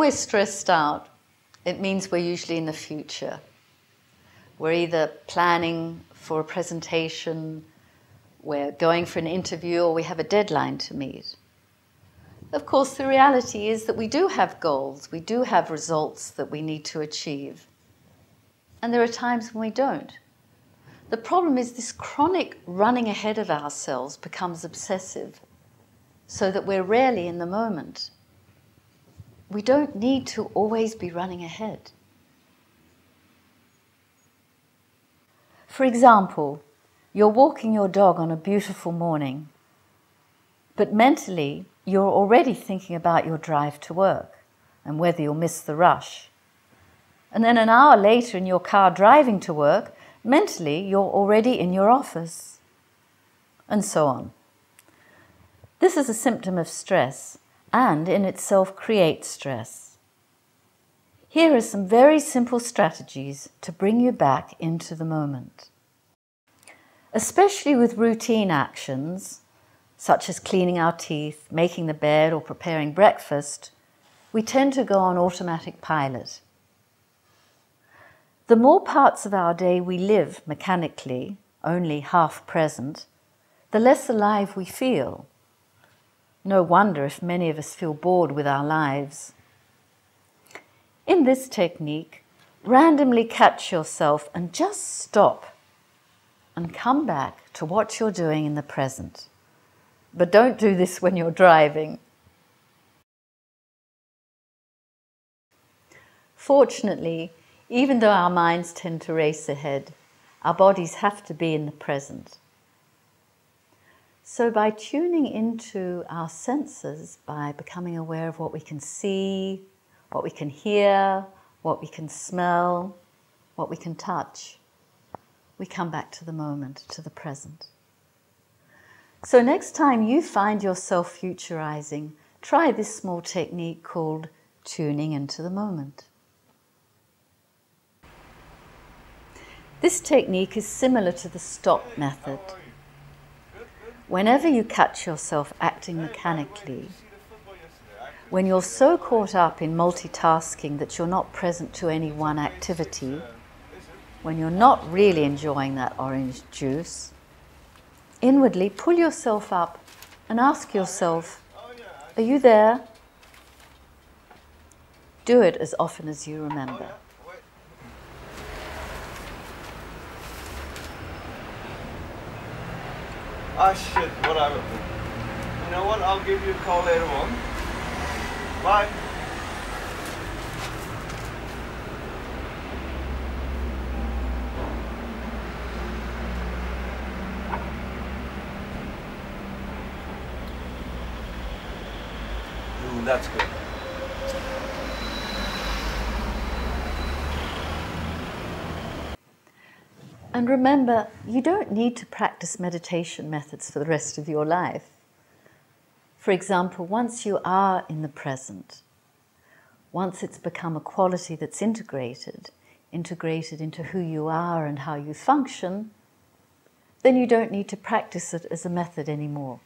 we're stressed out, it means we're usually in the future. We're either planning for a presentation, we're going for an interview, or we have a deadline to meet. Of course, the reality is that we do have goals, we do have results that we need to achieve. And there are times when we don't. The problem is this chronic running ahead of ourselves becomes obsessive, so that we're rarely in the moment. We don't need to always be running ahead. For example, you're walking your dog on a beautiful morning, but mentally you're already thinking about your drive to work and whether you'll miss the rush. And then an hour later in your car driving to work, mentally you're already in your office, and so on. This is a symptom of stress and in itself creates stress. Here are some very simple strategies to bring you back into the moment. Especially with routine actions, such as cleaning our teeth, making the bed, or preparing breakfast, we tend to go on automatic pilot. The more parts of our day we live mechanically, only half present, the less alive we feel. No wonder if many of us feel bored with our lives. In this technique, randomly catch yourself and just stop and come back to what you're doing in the present. But don't do this when you're driving. Fortunately, even though our minds tend to race ahead, our bodies have to be in the present. So by tuning into our senses, by becoming aware of what we can see, what we can hear, what we can smell, what we can touch, we come back to the moment, to the present. So next time you find yourself futurizing, try this small technique called tuning into the moment. This technique is similar to the stop method. Whenever you catch yourself acting mechanically, when you're so caught up in multitasking that you're not present to any one activity, when you're not really enjoying that orange juice, inwardly pull yourself up and ask yourself, are you there? Do it as often as you remember. Ah shit, whatever. You know what, I'll give you a call later on. Bye. That's good. And remember, you don't need to practice meditation methods for the rest of your life. For example, once you are in the present, once it's become a quality that's integrated into who you are and how you function, then you don't need to practice it as a method anymore.